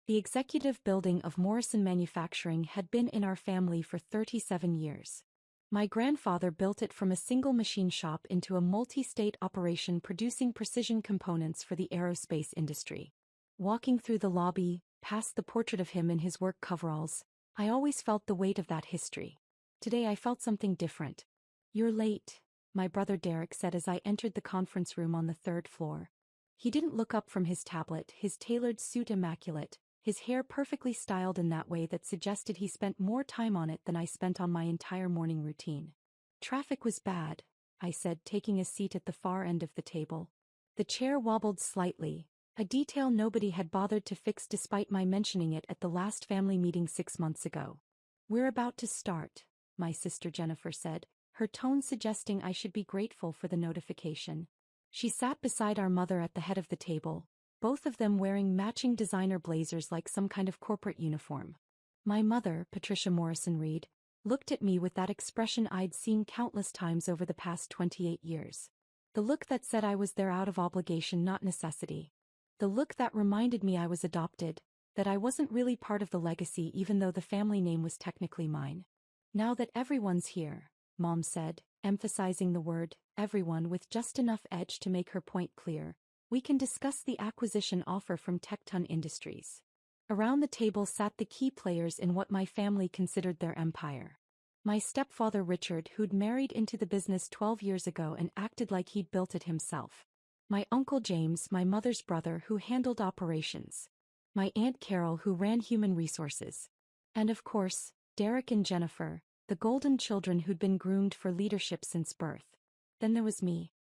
The executive building of Morrison Manufacturing had been in our family for 37 years. My grandfather built it from a single machine shop into a multi-state operation producing precision components for the aerospace industry. Walking through the lobby, past the portrait of him in his work coveralls, I always felt the weight of that history. Today I felt something different. "You're late," my brother Derek said as I entered the conference room on the third floor. He didn't look up from his tablet, his tailored suit immaculate, his hair perfectly styled in that way that suggested he spent more time on it than I spent on my entire morning routine. "Traffic was bad," I said, taking a seat at the far end of the table. The chair wobbled slightly, a detail nobody had bothered to fix despite my mentioning it at the last family meeting 6 months ago. "We're about to start," my sister Jennifer said, her tone suggesting I should be grateful for the notification. She sat beside our mother at the head of the table, both of them wearing matching designer blazers like some kind of corporate uniform. My mother, Patricia Morrison Reed, looked at me with that expression I'd seen countless times over the past 28 years. The look that said I was there out of obligation, not necessity. The look that reminded me I was adopted, that I wasn't really part of the legacy even though the family name was technically mine. "Now that everyone's here," Mom said, emphasizing the word everyone with just enough edge to make her point clear, "we can discuss the acquisition offer from Tecton Industries." Around the table sat the key players in what my family considered their empire. My stepfather Richard, who'd married into the business 12 years ago and acted like he'd built it himself. My uncle James, my mother's brother, who handled operations. My Aunt Carol, who ran human resources. And of course, Derek and Jennifer, the golden children who'd been groomed for leadership since birth. Then there was me.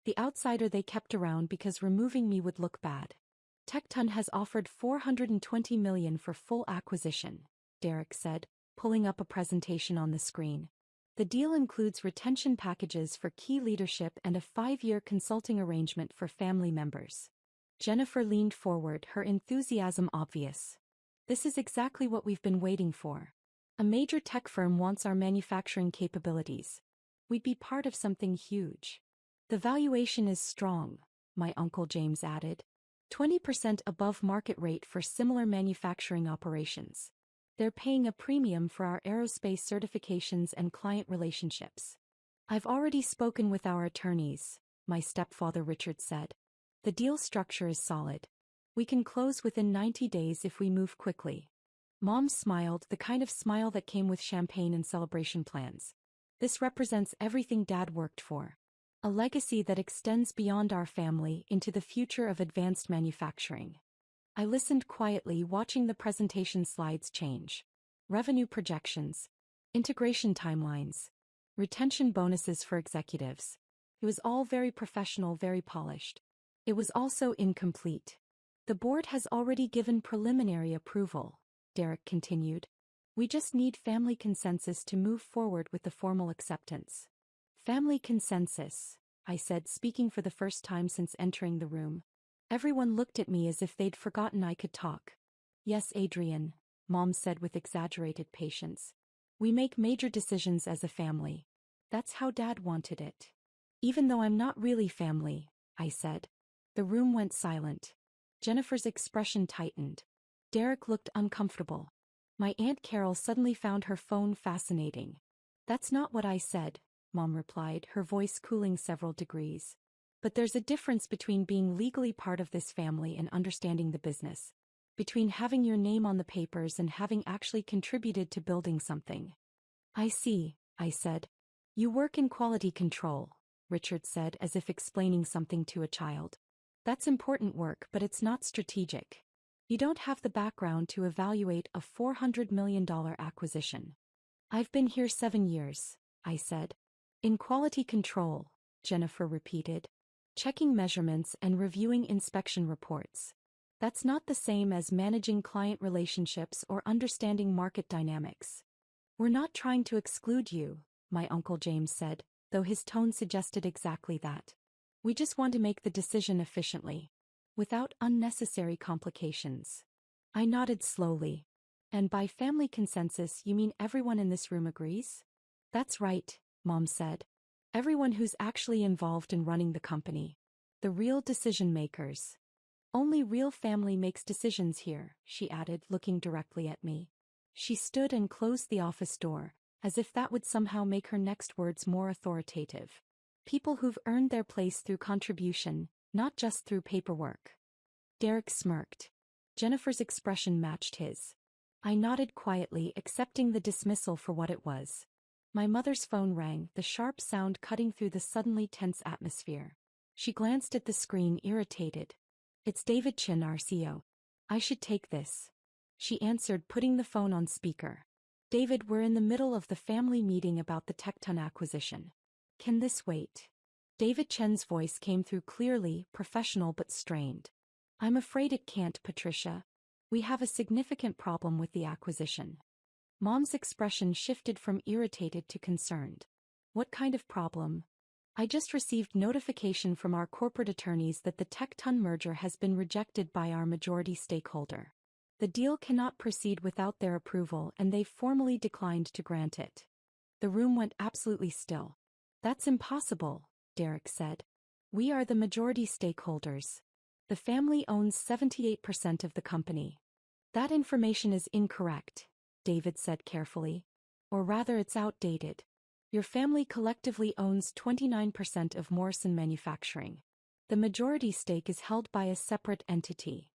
The outsider they kept around because removing me would look bad. "Tecton has offered $420 million for full acquisition," Derek said, pulling up a presentation on the screen. "The deal includes retention packages for key leadership and a 5-year consulting arrangement for family members." Jennifer leaned forward, her enthusiasm obvious. "This is exactly what we've been waiting for. A major tech firm wants our manufacturing capabilities. We'd be part of something huge. The valuation is strong," my Uncle James added. 20% above market rate for similar manufacturing operations. They're paying a premium for our aerospace certifications and client relationships. "I've already spoken with our attorneys," my stepfather Richard said. "The deal structure is solid. We can close within 90 days if we move quickly." Mom smiled, the kind of smile that came with champagne and celebration plans. "This represents everything Dad worked for. A legacy that extends beyond our family into the future of advanced manufacturing." I listened quietly, watching the presentation slides change. Revenue projections. Integration timelines. Retention bonuses for executives. It was all very professional, very polished. It was also incomplete. "The board has already given preliminary approval," Derek continued. "We just need family consensus to move forward with the formal acceptance." "Family consensus," I said, speaking for the first time since entering the room. Everyone looked at me as if they'd forgotten I could talk. "Yes, Adrian," Mom said with exaggerated patience. "We make major decisions as a family. That's how Dad wanted it." "Even though I'm not really family," I said. The room went silent. Jennifer's expression tightened. Derek looked uncomfortable. My Aunt Carol suddenly found her phone fascinating. "That's not what I said," Mom replied, her voice cooling several degrees. "But there's a difference between being legally part of this family and understanding the business. Between having your name on the papers and having actually contributed to building something." "I see," I said. "You work in quality control," Richard said as if explaining something to a child. "That's important work, but it's not strategic. You don't have the background to evaluate a $400 million acquisition." "I've been here 7 years," I said. "In quality control," Jennifer repeated. "Checking measurements and reviewing inspection reports. That's not the same as managing client relationships or understanding market dynamics." "We're not trying to exclude you," my Uncle James said, though his tone suggested exactly that. "We just want to make the decision efficiently, without unnecessary complications." I nodded slowly. "And by family consensus you mean everyone in this room agrees?" "That's right," Mom said. "Everyone who's actually involved in running the company. The real decision makers." Only real family makes decisions here, she added, looking directly at me. She stood and closed the office door, as if that would somehow make her next words more authoritative. People who've earned their place through contribution, not just through paperwork. Derek smirked. Jennifer's expression matched his. I nodded quietly, accepting the dismissal for what it was. My mother's phone rang, the sharp sound cutting through the suddenly tense atmosphere. She glanced at the screen, irritated. It's David Chin, our CEO. I should take this. She answered, putting the phone on speaker. David, we're in the middle of the family meeting about the Tecton acquisition. Can this wait? David Chen's voice came through clearly, professional but strained. I'm afraid it can't, Patricia. We have a significant problem with the acquisition. Mom's expression shifted from irritated to concerned. What kind of problem? I just received notification from our corporate attorneys that the Tecton merger has been rejected by our majority stakeholder. The deal cannot proceed without their approval, and they've formally declined to grant it. The room went absolutely still. That's impossible, Derek said. We are the majority stakeholders. The family owns 78% of the company. That information is incorrect, David said carefully. Or rather, it's outdated. Your family collectively owns 29% of Morrison Manufacturing. The majority stake is held by a separate entity.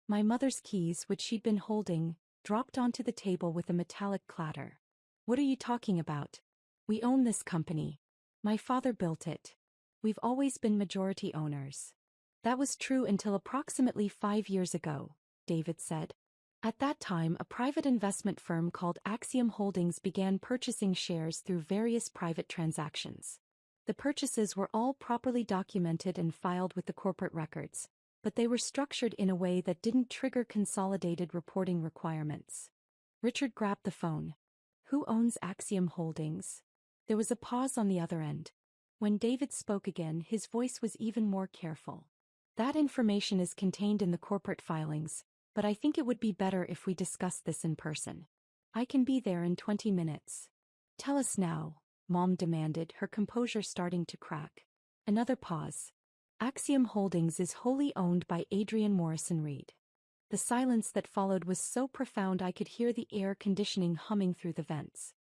My mother's keys, which she'd been holding, dropped onto the table with a metallic clatter. What are you talking about? We own this company. My father built it. We've always been majority owners. That was true until approximately 5 years ago, David said. At that time, a private investment firm called Axiom Holdings began purchasing shares through various private transactions. The purchases were all properly documented and filed with the corporate records, but they were structured in a way that didn't trigger consolidated reporting requirements. Richard grabbed the phone. Who owns Axiom Holdings? There was a pause on the other end. When David spoke again, his voice was even more careful. That information is contained in the corporate filings, but I think it would be better if we discuss this in person. I can be there in 20 minutes. Tell us now, Mom demanded, her composure starting to crack. Another pause. Axiom Holdings is wholly owned by Adrian Morrison Reed. The silence that followed was so profound I could hear the air conditioning humming through the vents.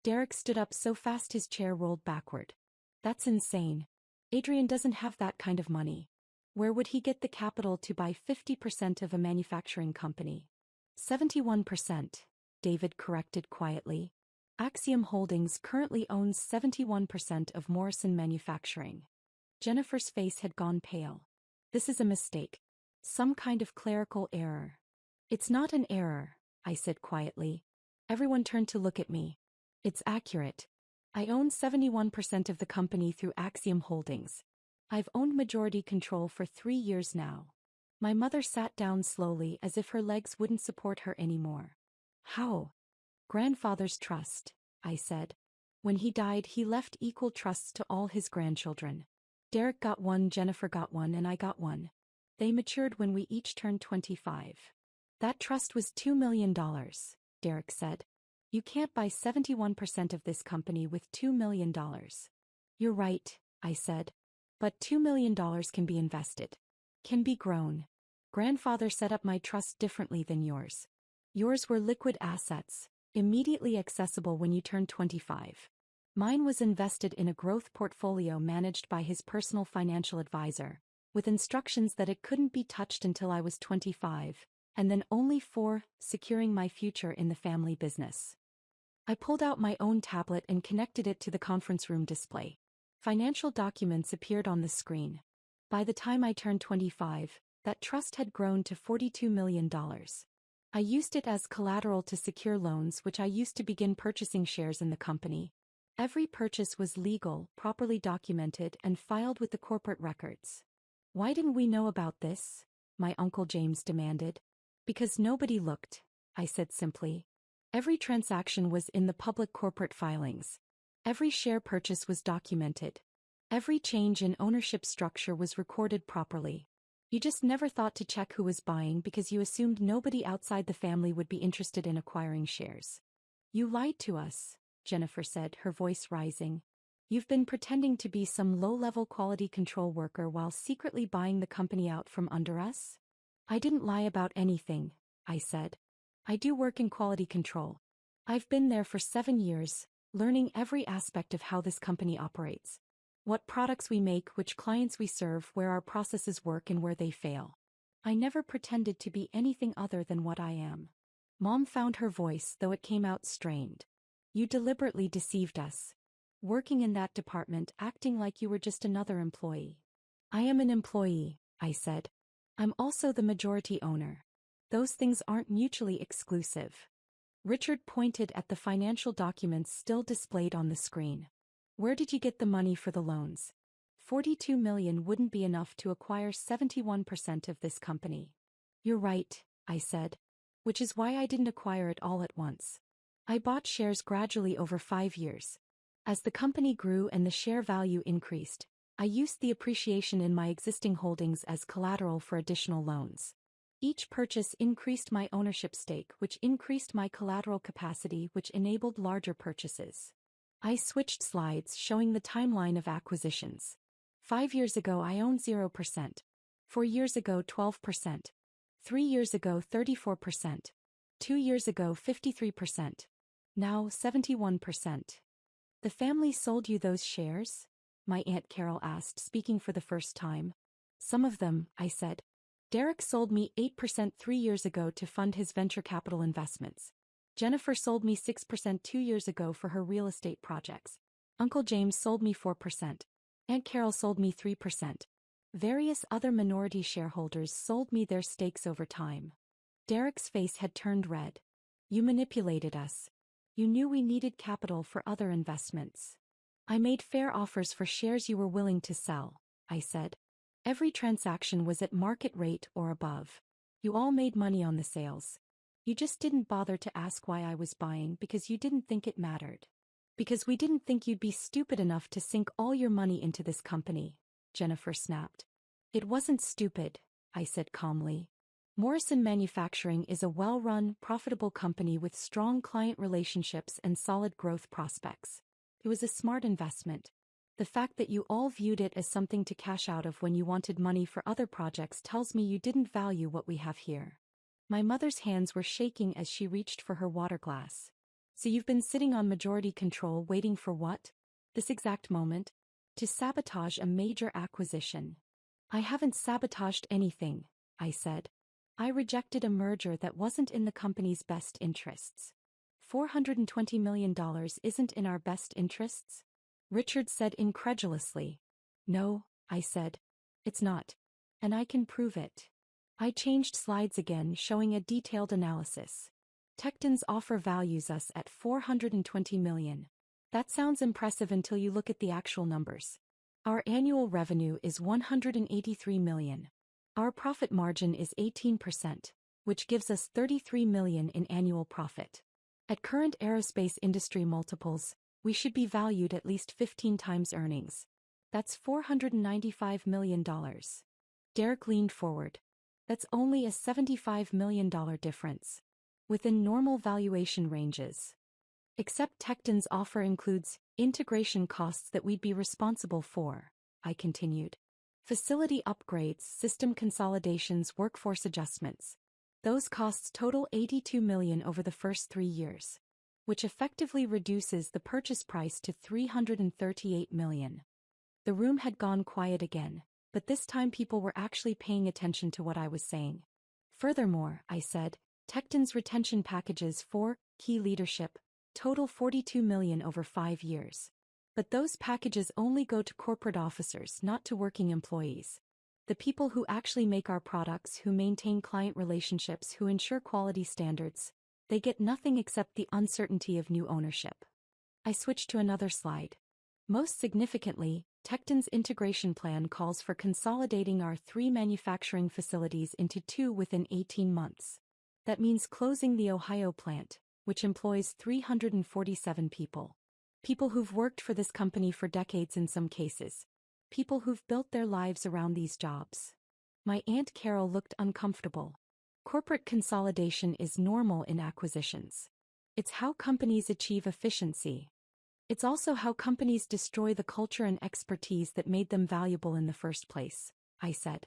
Derek stood up so fast his chair rolled backward. That's insane. Adrian doesn't have that kind of money. Where would he get the capital to buy 50% of a manufacturing company? 71%, David corrected quietly. Axiom Holdings currently owns 71% of Morrison Manufacturing. Jennifer's face had gone pale. This is a mistake. Some kind of clerical error. It's not an error, I said quietly. Everyone turned to look at me. It's accurate. I own 71% of the company through Axiom Holdings. I've owned majority control for 3 years now. My mother sat down slowly as if her legs wouldn't support her anymore. How? Grandfather's trust, I said. When he died, he left equal trusts to all his grandchildren. Derek got one, Jennifer got one, and I got one. They matured when we each turned 25. That trust was $2 million, Derek said. You can't buy 71% of this company with $2 million. You're right, I said. But $2 million can be invested. Can be grown. Grandfather set up my trust differently than yours. Yours were liquid assets, immediately accessible when you turned 25. Mine was invested in a growth portfolio managed by his personal financial advisor, with instructions that it couldn't be touched until I was 25, and then only for securing my future in the family business. I pulled out my own tablet and connected it to the conference room display. Financial documents appeared on the screen. By the time I turned 25, that trust had grown to $42 million. I used it as collateral to secure loans, which I used to begin purchasing shares in the company. Every purchase was legal, properly documented, and filed with the corporate records. Why didn't we know about this? My Uncle James demanded. Because nobody looked, I said simply. Every transaction was in the public corporate filings. Every share purchase was documented. Every change in ownership structure was recorded properly. You just never thought to check who was buying because you assumed nobody outside the family would be interested in acquiring shares. You lied to us, Jennifer said, her voice rising. You've been pretending to be some low-level quality control worker while secretly buying the company out from under us? I didn't lie about anything, I said. I do work in quality control. I've been there for 7 years, learning every aspect of how this company operates. What products we make, which clients we serve, where our processes work and where they fail. I never pretended to be anything other than what I am. Mom found her voice, though it came out strained. You deliberately deceived us. Working in that department, acting like you were just another employee. I am an employee, I said. I'm also the majority owner. Those things aren't mutually exclusive. Richard pointed at the financial documents still displayed on the screen. Where did you get the money for the loans? 42 million wouldn't be enough to acquire 71% of this company. You're right, I said. Which is why I didn't acquire it all at once. I bought shares gradually over 5 years. As the company grew and the share value increased, I used the appreciation in my existing holdings as collateral for additional loans. Each purchase increased my ownership stake, which increased my collateral capacity, which enabled larger purchases. I switched slides showing the timeline of acquisitions. 5 years ago I owned 0%. 4 years ago 12%. 3 years ago 34%. 2 years ago 53%. Now 71%. The family sold you those shares? My Aunt Carol asked, speaking for the first time. Some of them, I said. Derek sold me 8% 3 years ago to fund his venture capital investments. Jennifer sold me 6% 2 years ago for her real estate projects. Uncle James sold me 4%. Aunt Carol sold me 3%. Various other minority shareholders sold me their stakes over time. Derek's face had turned red. You manipulated us. You knew we needed capital for other investments. I made fair offers for shares you were willing to sell, I said. Every transaction was at market rate or above. You all made money on the sales. You just didn't bother to ask why I was buying because you didn't think it mattered. Because we didn't think you'd be stupid enough to sink all your money into this company, Jennifer snapped. It wasn't stupid, I said calmly. Morrison Manufacturing is a well-run, profitable company with strong client relationships and solid growth prospects. It was a smart investment. The fact that you all viewed it as something to cash out of when you wanted money for other projects tells me you didn't value what we have here. My mother's hands were shaking as she reached for her water glass. So you've been sitting on majority control waiting for what? This exact moment? To sabotage a major acquisition. I haven't sabotaged anything, I said. I rejected a merger that wasn't in the company's best interests. $420 million isn't in our best interests? Richard said incredulously. No, I said. It's not. And I can prove it. I changed slides again, showing a detailed analysis. Tecton's offer values us at $420 million. That sounds impressive until you look at the actual numbers. Our annual revenue is $183 million. Our profit margin is 18%, which gives us $33 million in annual profit. At current aerospace industry multiples, we should be valued at least 15 times earnings. That's $495 million. Derek leaned forward. That's only a $75 million difference. Within normal valuation ranges. Except Tecton's offer includes integration costs that we'd be responsible for, I continued. Facility upgrades, system consolidations, workforce adjustments. Those costs total $82 million over the first 3 years, which effectively reduces the purchase price to $338 million. The room had gone quiet again, but this time people were actually paying attention to what I was saying. Furthermore, I said, Tecton's retention packages for key leadership total $42 million over 5 years. But those packages only go to corporate officers, not to working employees. The people who actually make our products, who maintain client relationships, who ensure quality standards, they get nothing except the uncertainty of new ownership. I switched to another slide. Most significantly, Tecton's integration plan calls for consolidating our 3 manufacturing facilities into 2 within 18 months. That means closing the Ohio plant, which employs 347 people. People who've worked for this company for decades in some cases. People who've built their lives around these jobs. My Aunt Carol looked uncomfortable. Corporate consolidation is normal in acquisitions. It's how companies achieve efficiency. It's also how companies destroy the culture and expertise that made them valuable in the first place, I said.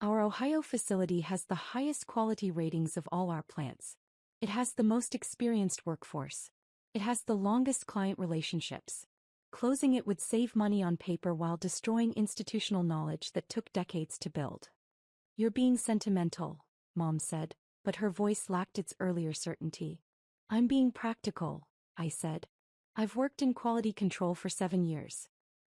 Our Ohio facility has the highest quality ratings of all our plants. It has the most experienced workforce. It has the longest client relationships. Closing it would save money on paper while destroying institutional knowledge that took decades to build. You're being sentimental, Mom said, but her voice lacked its earlier certainty. I'm being practical, I said. I've worked in quality control for 7 years.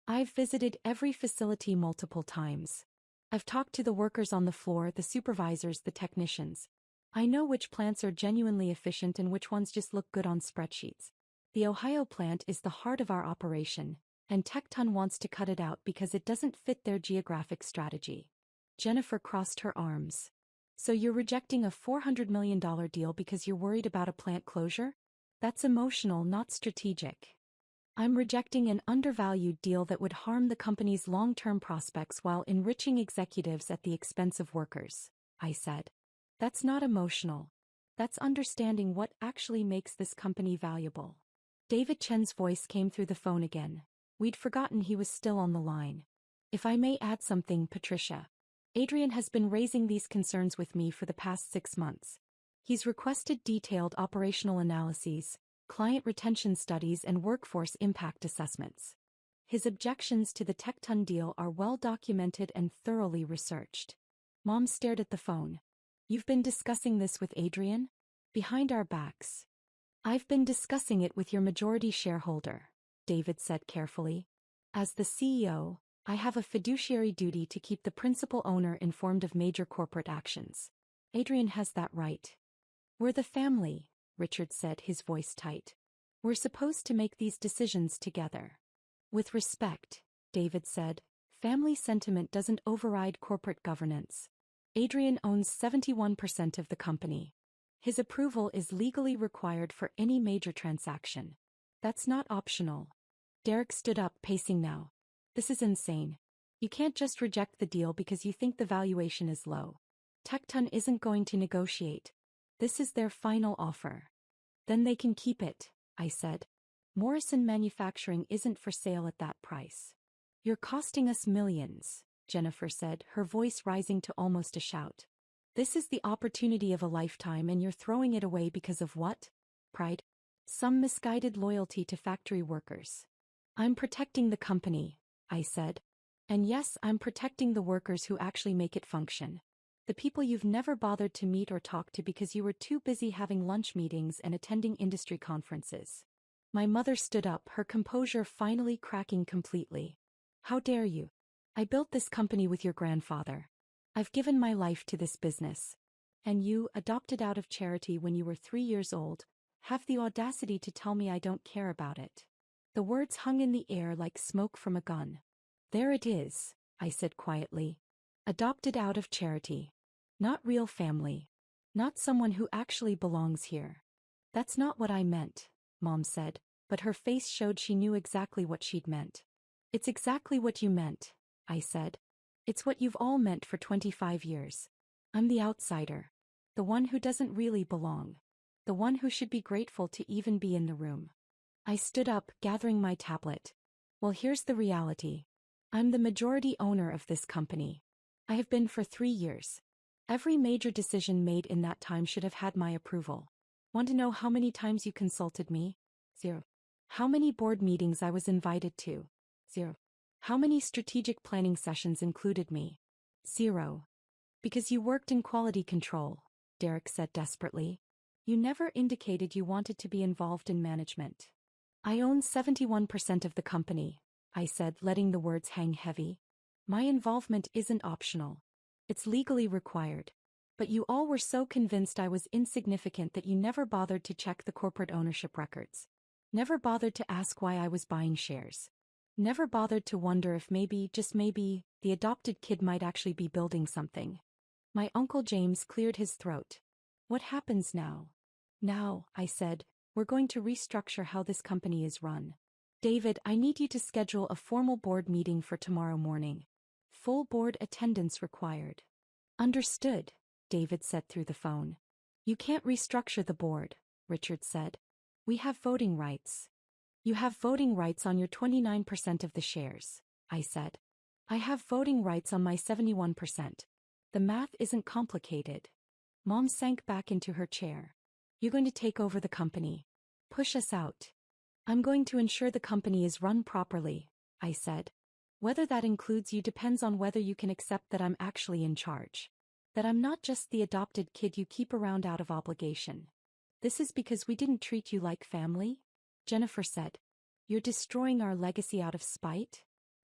I've visited every facility multiple times. I've talked to the workers on the floor, the supervisors, the technicians. I know which plants are genuinely efficient and which ones just look good on spreadsheets. The Ohio plant is the heart of our operation, and Tecton wants to cut it out because it doesn't fit their geographic strategy. Jennifer crossed her arms. So you're rejecting a $400 million deal because you're worried about a plant closure? That's emotional, not strategic. I'm rejecting an undervalued deal that would harm the company's long-term prospects while enriching executives at the expense of workers, I said. That's not emotional. That's understanding what actually makes this company valuable. David Chen's voice came through the phone again. We'd forgotten he was still on the line. If I may add something, Patricia. Adrian has been raising these concerns with me for the past 6 months. He's requested detailed operational analyses, client retention studies, and workforce impact assessments. His objections to the Tecton deal are well documented and thoroughly researched. Mom stared at the phone. You've been discussing this with Adrian? Behind our backs. I've been discussing it with your majority shareholder, David said carefully. As the CEO, I have a fiduciary duty to keep the principal owner informed of major corporate actions. Adrian has that right. We're the family, Richard said, his voice tight. We're supposed to make these decisions together. With respect, David said, family sentiment doesn't override corporate governance. Adrian owns 71% of the company. His approval is legally required for any major transaction. That's not optional. Derek stood up, pacing now. This is insane. You can't just reject the deal because you think the valuation is low. Tecton isn't going to negotiate. This is their final offer. Then they can keep it, I said. Morrison Manufacturing isn't for sale at that price. You're costing us millions, Jennifer said, her voice rising to almost a shout. This is the opportunity of a lifetime and you're throwing it away because of what? Pride? Some misguided loyalty to factory workers. I'm protecting the company, I said. And yes, I'm protecting the workers who actually make it function. The people you've never bothered to meet or talk to because you were too busy having lunch meetings and attending industry conferences. My mother stood up, her composure finally cracking completely. How dare you? I built this company with your grandfather. I've given my life to this business. And you, adopted out of charity when you were 3 years old, have the audacity to tell me I don't care about it. The words hung in the air like smoke from a gun. There it is, I said quietly. Adopted out of charity. Not real family. Not someone who actually belongs here. That's not what I meant, Mom said, but her face showed she knew exactly what she'd meant. It's exactly what you meant, I said. It's what you've all meant for 25 years. I'm the outsider. The one who doesn't really belong. The one who should be grateful to even be in the room. I stood up, gathering my tablet. Well, here's the reality. I'm the majority owner of this company. I have been for 3 years. Every major decision made in that time should have had my approval. Want to know how many times you consulted me? 0. How many board meetings I was invited to? 0. How many strategic planning sessions included me? 0. Because you worked in quality control, Derek said desperately. You never indicated you wanted to be involved in management. I own 71% of the company, I said, letting the words hang heavy. My involvement isn't optional. It's legally required. But you all were so convinced I was insignificant that you never bothered to check the corporate ownership records. Never bothered to ask why I was buying shares. Never bothered to wonder if maybe, just maybe, the adopted kid might actually be building something. My Uncle James cleared his throat. What happens now? Now, I said, we're going to restructure how this company is run. David, I need you to schedule a formal board meeting for tomorrow morning. Full board attendance required. Understood, David said through the phone. You can't restructure the board, Richard said. We have voting rights. You have voting rights on your 29% of the shares, I said. I have voting rights on my 71%. The math isn't complicated. Mom sank back into her chair. You're going to take over the company. Push us out. I'm going to ensure the company is run properly, I said. Whether that includes you depends on whether you can accept that I'm actually in charge. That I'm not just the adopted kid you keep around out of obligation. This is because we didn't treat you like family? Jennifer said. You're destroying our legacy out of spite?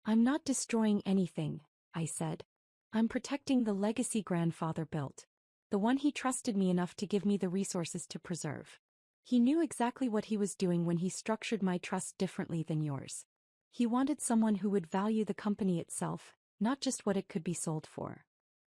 I'm not destroying anything, I said. I'm protecting the legacy grandfather built. The one he trusted me enough to give me the resources to preserve. He knew exactly what he was doing when he structured my trust differently than yours. He wanted someone who would value the company itself, not just what it could be sold for.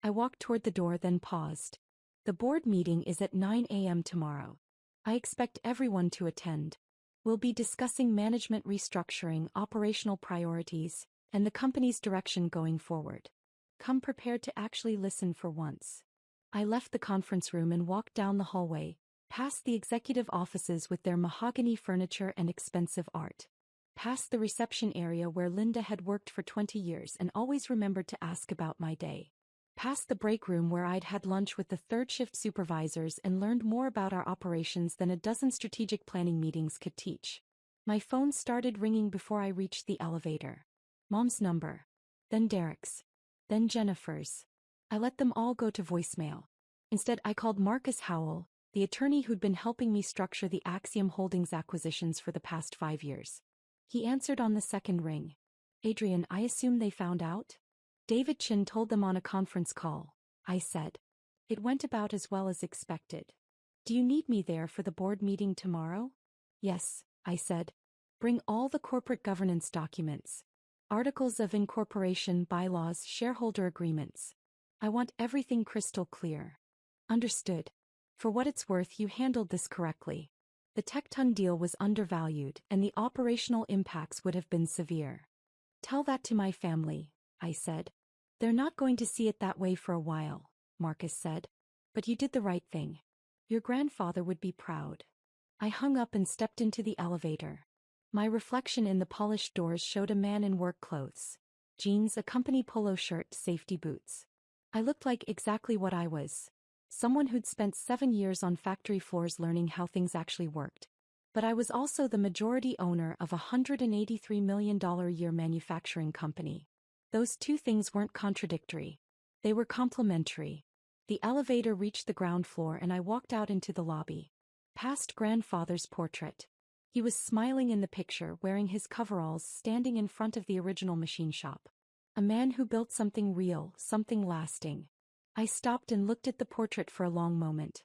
I walked toward the door then paused. The board meeting is at 9 a.m. tomorrow. I expect everyone to attend. We'll be discussing management restructuring, operational priorities, and the company's direction going forward. Come prepared to actually listen for once. I left the conference room and walked down the hallway, past the executive offices with their mahogany furniture and expensive art. Past the reception area where Linda had worked for 20 years and always remembered to ask about my day. Past the break room where I'd had lunch with the third shift supervisors and learned more about our operations than a dozen strategic planning meetings could teach. My phone started ringing before I reached the elevator. Mom's number. Then Derek's. Then Jennifer's. I let them all go to voicemail. Instead, I called Marcus Howell, the attorney who'd been helping me structure the Axiom Holdings acquisitions for the past 5 years. He answered on the second ring. Adrian, I assume they found out? David Chin told them on a conference call, I said. It went about as well as expected. Do you need me there for the board meeting tomorrow? Yes, I said. Bring all the corporate governance documents. Articles of incorporation, bylaws, shareholder agreements. I want everything crystal clear. Understood. For what it's worth, you handled this correctly. The Tecton deal was undervalued and the operational impacts would have been severe. Tell that to my family, I said. They're not going to see it that way for a while, Marcus said. But you did the right thing. Your grandfather would be proud. I hung up and stepped into the elevator. My reflection in the polished doors showed a man in work clothes. Jeans, a company polo shirt, safety boots. I looked like exactly what I was. Someone who'd spent 7 years on factory floors learning how things actually worked. But I was also the majority owner of a $183 million a year manufacturing company. Those two things weren't contradictory. They were complementary. The elevator reached the ground floor and I walked out into the lobby. Past grandfather's portrait. He was smiling in the picture, wearing his coveralls, standing in front of the original machine shop. A man who built something real, something lasting. I stopped and looked at the portrait for a long moment.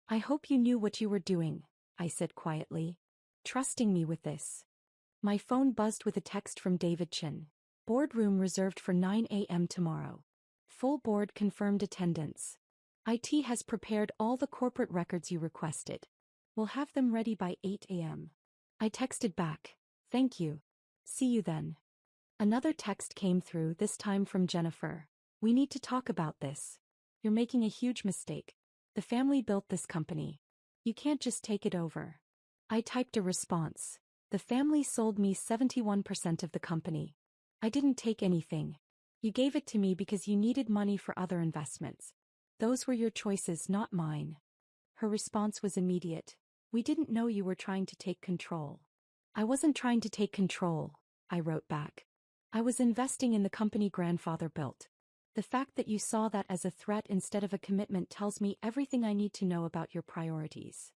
I hope you knew what you were doing, I said quietly. Trusting me with this. My phone buzzed with a text from David Chin. Boardroom reserved for 9 a.m. tomorrow. Full board confirmed attendance. IT has prepared all the corporate records you requested. We'll have them ready by 8 a.m. I texted back. Thank you. See you then. Another text came through, this time from Jennifer. We need to talk about this. You're making a huge mistake. The family built this company. You can't just take it over. I typed a response. The family sold me 71% of the company. I didn't take anything. You gave it to me because you needed money for other investments. Those were your choices, not mine. Her response was immediate. We didn't know you were trying to take control. I wasn't trying to take control, I wrote back. I was investing in the company grandfather built. The fact that you saw that as a threat instead of a commitment tells me everything I need to know about your priorities.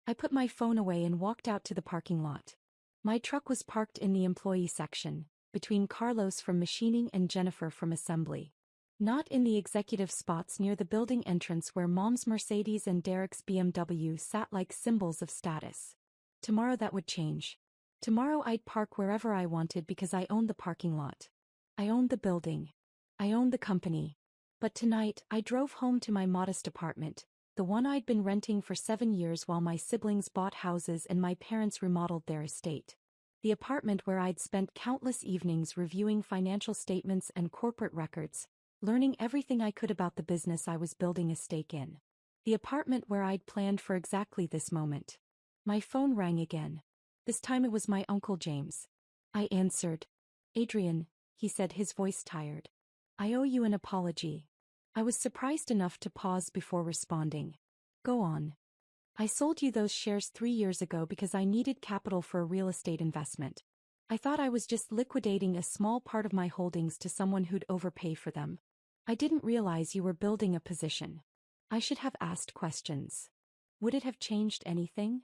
I put my phone away and walked out to the parking lot. My truck was parked in the employee section, between Carlos from machining and Jennifer from assembly. Not in the executive spots near the building entrance where Mom's Mercedes and Derek's BMW sat like symbols of status. Tomorrow that would change. Tomorrow I'd park wherever I wanted because I owned the parking lot. I owned the building. I owned the company. But tonight, I drove home to my modest apartment, the one I'd been renting for 7 years while my siblings bought houses and my parents remodeled their estate. The apartment where I'd spent countless evenings reviewing financial statements and corporate records, learning everything I could about the business I was building a stake in. The apartment where I'd planned for exactly this moment. My phone rang again. This time it was my Uncle James. I answered. Adrian, he said, his voice tired. I owe you an apology. I was surprised enough to pause before responding. Go on. I sold you those shares 3 years ago because I needed capital for a real estate investment. I thought I was just liquidating a small part of my holdings to someone who'd overpay for them. I didn't realize you were building a position. I should have asked questions. Would it have changed anything?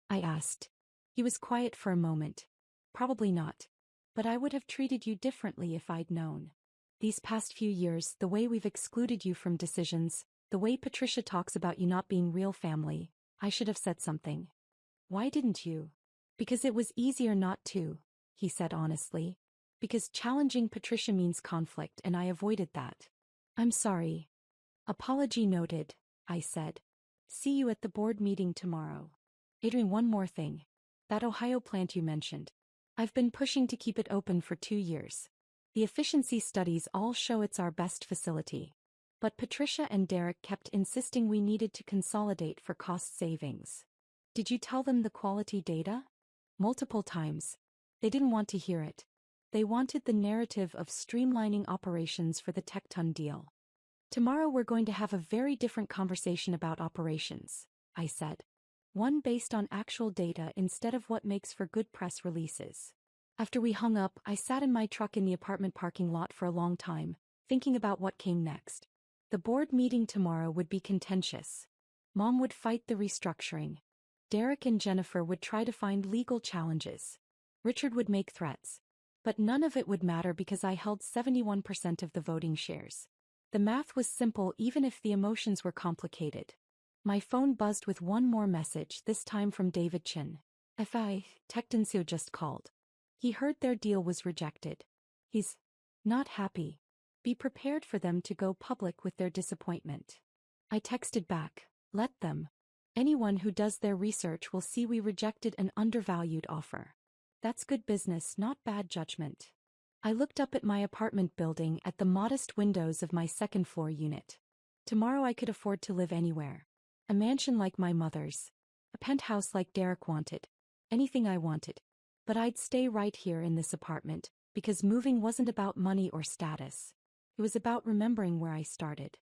I asked. He was quiet for a moment. Probably not. But I would have treated you differently if I'd known. These past few years, the way we've excluded you from decisions, the way Patricia talks about you not being real family, I should have said something. Why didn't you? Because it was easier not to, he said honestly. Because challenging Patricia means conflict and I avoided that. I'm sorry. Apology noted, I said. See you at the board meeting tomorrow. Adrian, one more thing. That Ohio plant you mentioned. I've been pushing to keep it open for 2 years. The efficiency studies all show it's our best facility. But Patricia and Derek kept insisting we needed to consolidate for cost savings. Did you tell them the quality data? Multiple times. They didn't want to hear it. They wanted the narrative of streamlining operations for the Tecton deal. Tomorrow we're going to have a very different conversation about operations, I said. One based on actual data instead of what makes for good press releases. After we hung up, I sat in my truck in the apartment parking lot for a long time, thinking about what came next. The board meeting tomorrow would be contentious. Mom would fight the restructuring. Derek and Jennifer would try to find legal challenges. Richard would make threats. But none of it would matter because I held 71% of the voting shares. The math was simple even if the emotions were complicated. My phone buzzed with one more message, this time from David Chin. FI, Tectoncio just called. He heard their deal was rejected. He's not happy. Be prepared for them to go public with their disappointment. I texted back, let them. Anyone who does their research will see we rejected an undervalued offer. That's good business, not bad judgment. I looked up at my apartment building at the modest windows of my second-floor unit. Tomorrow I could afford to live anywhere. A mansion like my mother's. A penthouse like Derek wanted. Anything I wanted. But I'd stay right here in this apartment, because moving wasn't about money or status. It was about remembering where I started.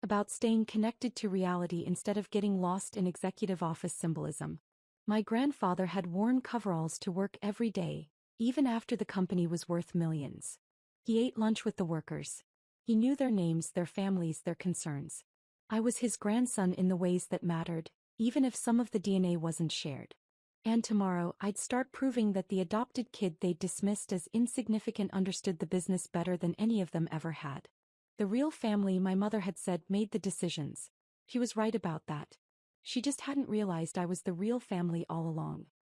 About staying connected to reality instead of getting lost in executive office symbolism. My grandfather had worn coveralls to work every day, even after the company was worth millions. He ate lunch with the workers. He knew their names, their families, their concerns. I was his grandson in the ways that mattered, even if some of the DNA wasn't shared. And tomorrow, I'd start proving that the adopted kid they'd dismissed as insignificant understood the business better than any of them ever had. The real family, my mother had said, made the decisions. She was right about that. She just hadn't realized I was the real family all along.